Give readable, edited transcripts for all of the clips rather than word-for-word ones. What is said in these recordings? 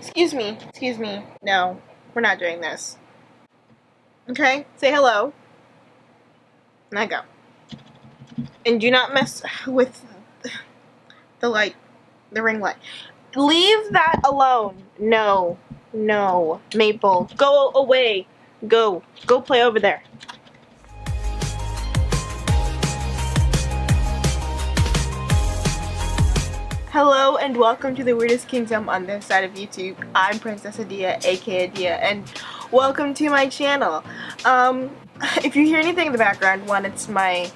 Excuse me. No, we're not doing this. Okay? Say hello. And go. And do not mess with the light, the ring light. Leave that alone. No. Maple, go away. Go play over there. Hello and welcome to the weirdest kingdom on this side of YouTube. I'm Princess Adia, aka Adia, and welcome to my channel. If you hear anything in the background, one, it's my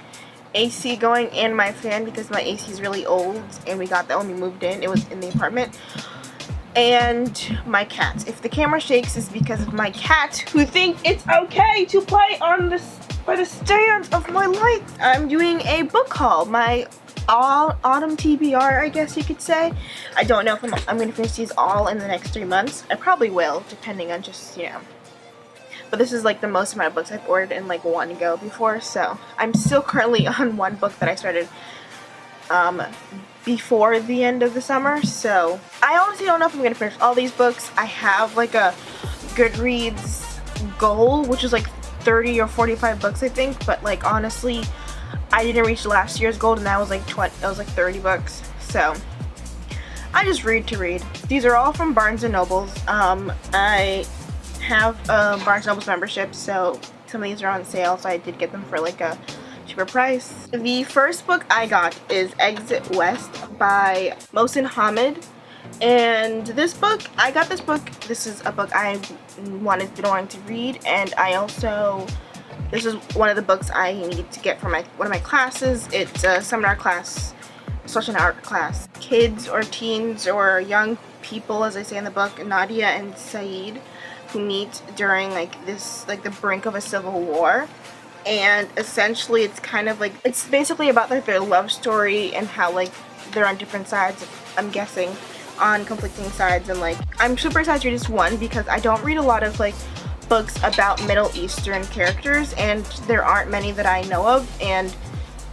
AC going and my fan because my AC is really old and we got that when we moved in. It was in the apartment. And my cat. If the camera shakes, it's because of my cat who thinks it's okay to play on the stand of my light. I'm doing a book haul. My autumn TBR, I guess you could say. I don't know if I'm going to finish these all in the next 3 months. I probably will, depending on just, But this is like the most amount of books I've ordered in like one go before, so I'm still currently on one book that I started before the end of the summer, so I honestly don't know if I'm going to finish all these books. I have like a Goodreads goal, which is like 30 or 45 books, I think, but like honestly, I didn't reach last year's goal, and that was like 30 books. So I just read to read. These are all from Barnes & Nobles. I have a Barnes & Nobles membership, so some of these are on sale, so I did get them for like a cheaper price. The first book I got is Exit West by Mohsin Hamid. And this book, I got this book. This is a book I been wanting to read, and this is one of the books I need to get for one of my classes. It's a seminar class, an art class. Kids or teens or young people, as I say in the book, Nadia and Saeed, who meet during the brink of a civil war. And essentially it's kind of like, it's basically about like their love story and how like they're on different sides, I'm guessing, on conflicting sides. And like, I'm super excited to read this one because I don't read a lot of like books about Middle Eastern characters, and there aren't many that I know of, and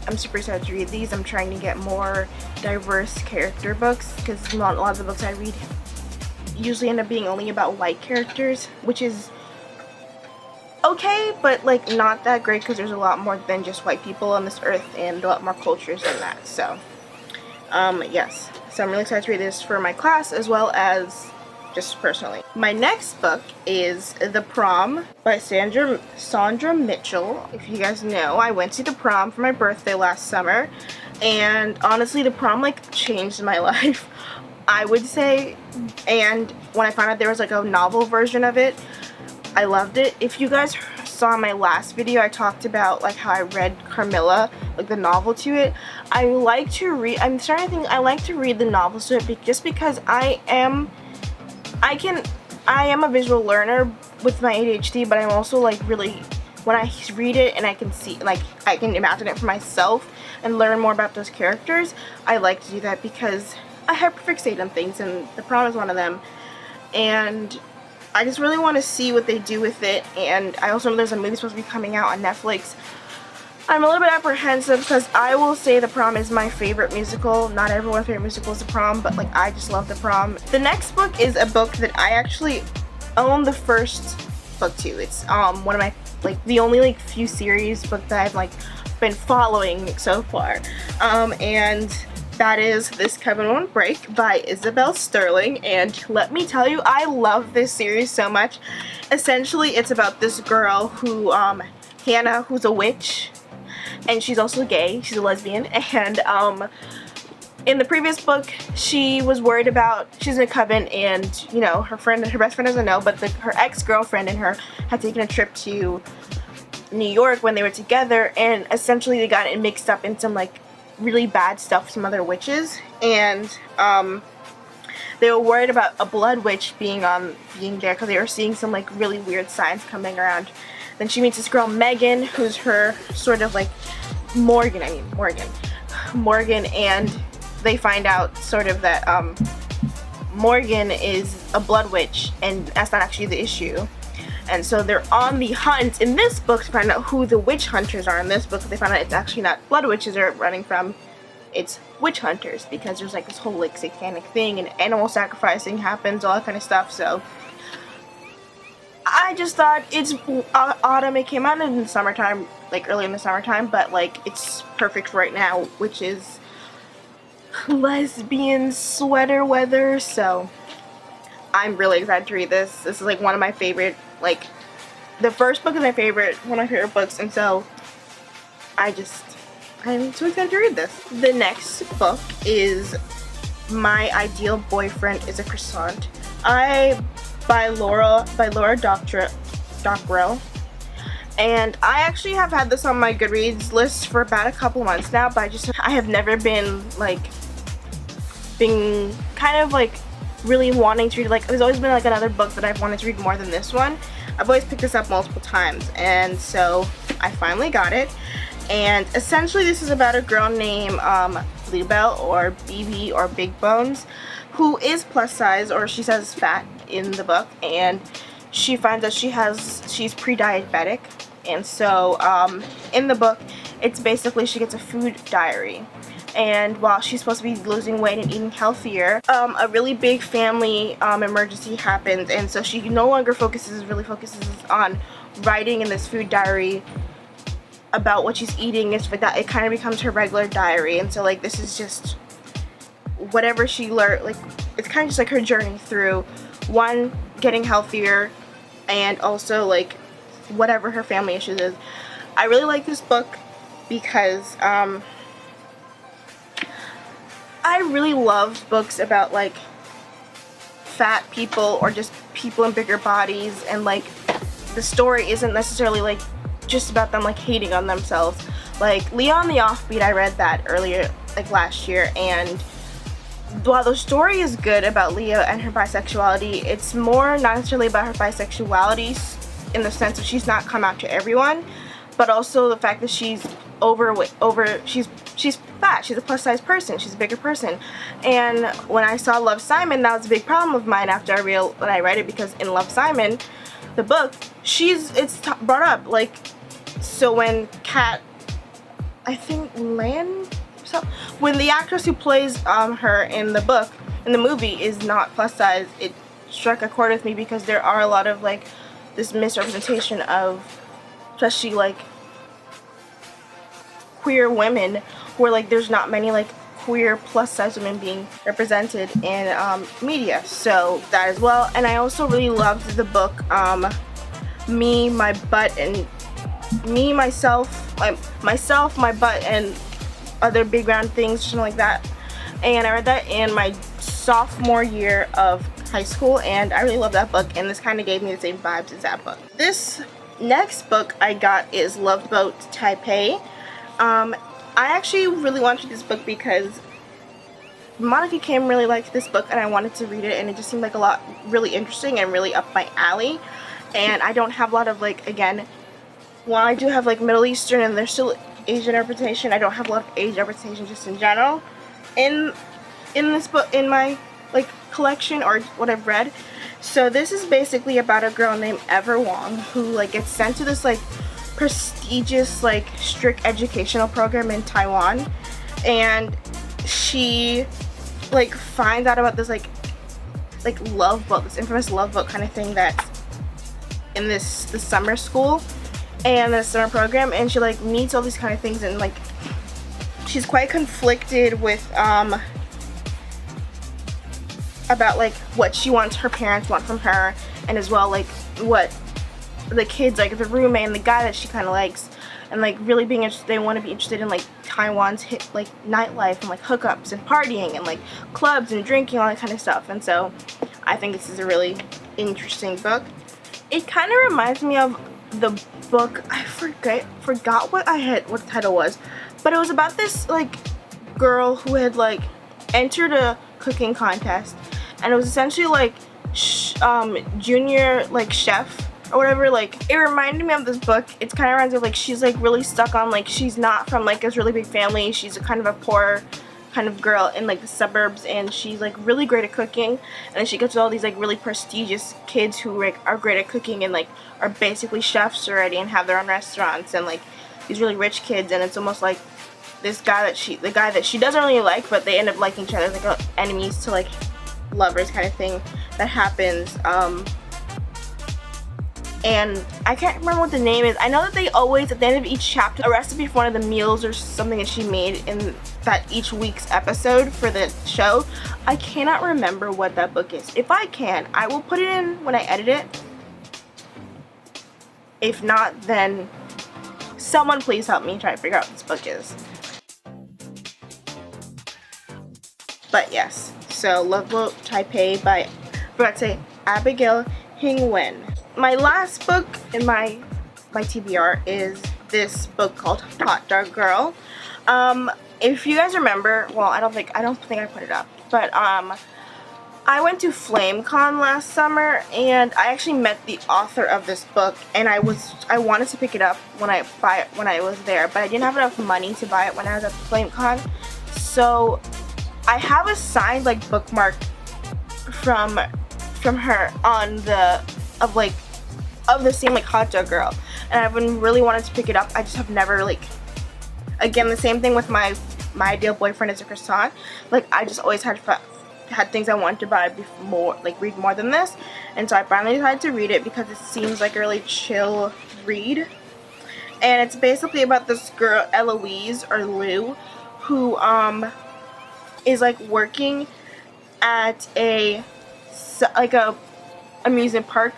I'm super excited to read these. I'm trying to get more diverse character books because not a lot of the books I read usually end up being only about white characters, which is okay, but like not that great because there's a lot more than just white people on this earth and a lot more cultures than that. So yes, so I'm really excited to read this for my class as well as just personally. My next book is The Prom by Sandra Mitchell. If you guys know, I went to the prom for my birthday last summer, and honestly the prom like changed my life, I would say. And when I found out there was like a novel version of it, I loved it. If you guys saw my last video, I talked about like how I read Carmilla, like the novel to it. I'm starting to think I like to read the novels to it just because I am a visual learner with my ADHD, but I'm also like really, when I read it and I can see, like I can imagine it for myself and learn more about those characters, I like to do that because I hyperfixate on things, and The Prom is one of them. And I just really want to see what they do with it, and I also know there's a movie supposed to be coming out on Netflix. I'm a little bit apprehensive because I will say The Prom is my favorite musical. Not everyone's favorite musical is The Prom, but like I just love The Prom. The next book is a book that I actually own the first book to. It's one of my the only few series book that I've like been following so far. And that is This Coven Won't Break by Isabel Sterling, and let me tell you, I love this series so much. Essentially, it's about this girl who, Hannah, who's a witch, and she's also gay, she's a lesbian, and in the previous book, she was worried about, she's in a coven, and, her best friend doesn't know, but her ex-girlfriend and her had taken a trip to New York when they were together, and essentially they got mixed up in some, really bad stuff with some other witches, and they were worried about a blood witch being there because they were seeing some really weird signs coming around. Then she meets this girl Megan, who's her sort of Morgan, and they find out sort of that Morgan is a blood witch, and that's not actually the issue. And so they're on the hunt in this book to find out who the witch hunters are. In this book, they find out it's actually not blood witches they're running from. it's witch hunters, because there's like this whole like satanic thing and animal sacrificing happens, all that kind of stuff. So I just thought it's autumn. It came out in the summertime, like early in the summertime, but like it's perfect for right now, which is lesbian sweater weather. So I'm really excited to read this. This is like one of my favorite, like the first book is my favorite, one of my favorite books, and so I'm so excited to read this. The next book is My Ideal Boyfriend is a Croissant. By Laura Dockrell. And I actually have had this on my Goodreads list for about a couple months now, but I have never been kind of like really wanting to read, like there's always been like another book that I've wanted to read more than this one. I've always picked this up multiple times, and so I finally got it. And essentially this is about a girl named Loveboat, or BB, or Big Bones, who is plus size, or she says fat in the book, and she finds out she's pre-diabetic. And so in the book it's basically she gets a food diary, and while she's supposed to be losing weight and eating healthier, a really big family emergency happens, and so she no longer focuses on writing in this food diary about what she's eating. It's like that, it kind of becomes her regular diary. And so like this is just whatever she learned, like it's kind of just like her journey through one, getting healthier, and also like whatever her family issues is. I really like this book because I really love books about like fat people or just people in bigger bodies, and like the story isn't necessarily like just about them like hating on themselves. Like Leah on the Offbeat, I read that earlier, like last year, and while the story is good about Leah and her bisexuality, it's more not necessarily about her bisexuality in the sense that she's not come out to everyone, but also the fact that she's she's fat, she's a plus size person, she's a bigger person. And when I saw Love, Simon, that was a big problem of mine after when I read it, because in Love, Simon, the book, it's brought up, like, so when I think when the actress who plays her in the movie is not plus size, it struck a chord with me, because there are a lot of like this misrepresentation of, especially like queer women, where like there's not many like queer plus size women being represented in media. So that as well. And I also really loved the book Me, My Butt, and Me, Myself, My Butt, and Other Big Round Things, something like that. And I read that in my sophomore year of high school, and I really love that book, and this kind of gave me the same vibes as that book. This next book I got is Loveboat Taipei. I actually really wanted this book because Monica Kim really liked this book, and I wanted to read it, and it just seemed like a lot really interesting and really up my alley. And I don't have a lot of, like, again, while I do have like Middle Eastern and there's still Asian representation, I don't have a lot of Asian representation just in general in this book, in my like collection or what I've read. So this is basically about a girl named Ever Wong who like gets sent to this like prestigious like strict educational program in Taiwan, and she like finds out about this like love book, this infamous love book kind of thing that's in this summer school and the summer program, and she like meets all these kind of things, and like she's quite conflicted with about like what she wants her parents want from her, and as well like what the kids like, the roommate and the guy that she kind of likes, and like really being interested, they want to be interested in like Taiwan's like nightlife and like hookups and partying and like clubs and drinking, all that kind of stuff. And so I think this is a really interesting book. It kind of reminds me of the book, I forgot what the title was, but it was about this like girl who had like entered a cooking contest, and it was essentially like junior like chef or whatever. Like it reminded me of this book. It's kind of reminds me of like she's like really stuck on like she's not from like this really big family, she's a kind of a poor kind of girl in like the suburbs, and she's like really great at cooking, and then she gets all these like really prestigious kids who like are great at cooking and like are basically chefs already and have their own restaurants, and like these really rich kids, and it's almost like this guy the guy that she doesn't really like, but they end up liking each other, like enemies to like lovers kind of thing that happens. And I can't remember what the name is. I know that they always, at the end of each chapter, a recipe for one of the meals or something that she made in that each week's episode for the show. I cannot remember what that book is. If I can, I will put it in when I edit it. If not, then someone please help me try to figure out what this book is. But yes, so Loveboat Taipei by, I forgot to say, Abigail Hing-wen. My last book in my TBR is this book called Hot Dog Girl. If you guys remember, well, I don't think I put it up, but I went to FlameCon last summer, and I actually met the author of this book, and I wanted to pick it up when I was there, but I didn't have enough money to buy it when I was at FlameCon. So I have a signed like bookmark from her on of the same like Hot Dog Girl, and I've been really wanted to pick it up. I just have never, like, again, the same thing with my ideal boyfriend is a Croissant. Like, I just always had things I wanted to buy before, like, read more than this, and so I finally decided to read it because it seems like a really chill read. And it's basically about this girl, Eloise or Lou, who is like working at a amusement park,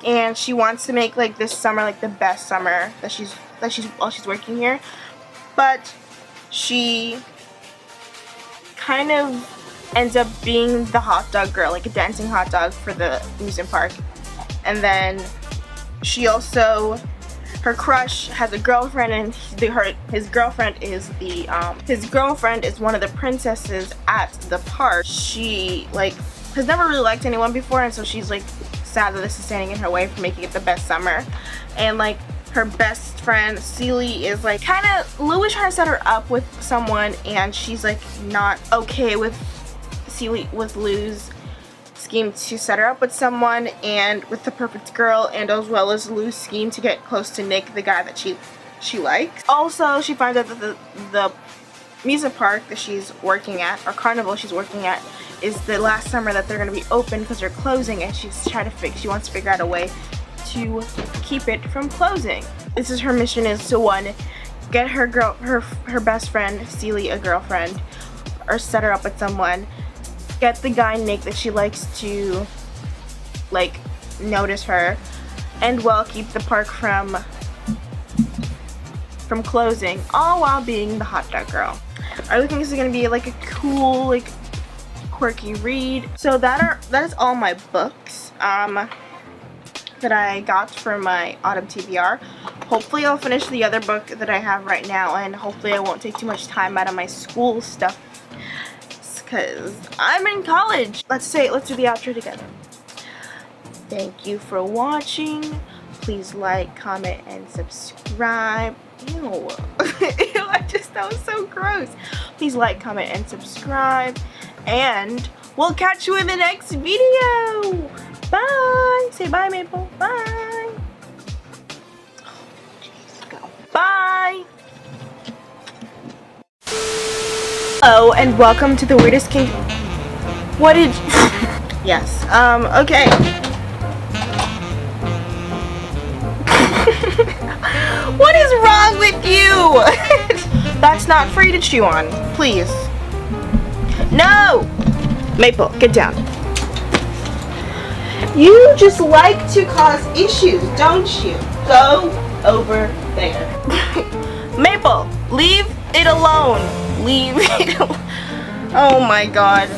and she wants to make like this summer like the best summer that she's while she's working here, but she kind of ends up being the hot dog girl, like a dancing hot dog for the amusement park. And then she also, her crush has a girlfriend, and his girlfriend is one of the princesses at the park. She like has never really liked anyone before, and so she's like sad that this is standing in her way for making it the best summer. And like her best friend Celie is like Lou is trying to set her up with someone, and she's like not okay with Lou's scheme to set her up with someone and with the perfect girl, and as well as Lou's scheme to get close to Nick, the guy that she likes. Also, she finds out that the amusement park that she's working at, or carnival she's working at, is the last summer that they're going to be open because they're closing, and she wants to figure out a way to keep it from closing. This is her mission, is to one, get her best friend Celie a girlfriend, or set her up with someone, get the guy Nick that she likes to like notice her, and well, keep the park from closing, all while being the hot dog girl. I really think this is gonna be like a cool, like quirky read. So that is all my books that I got for my autumn TBR. Hopefully I'll finish the other book that I have right now, and hopefully I won't take too much time out of my school stuff because I'm in college. Let's do the outro together. Thank you for watching. Please like, comment, and subscribe. Ew. Ew, that was so gross. Please like, comment, and subscribe. And we'll catch you in the next video. Bye. Say bye, Maple. Bye. Oh, jeez, go. Bye. Hello, and welcome to the weirdest kink. What did? Yes. Okay. What is wrong with you? That's not free to chew on. Please. No! Maple, get down. You just like to cause issues, don't you? Go over there. Maple, leave it alone. Leave it alone. Oh my god.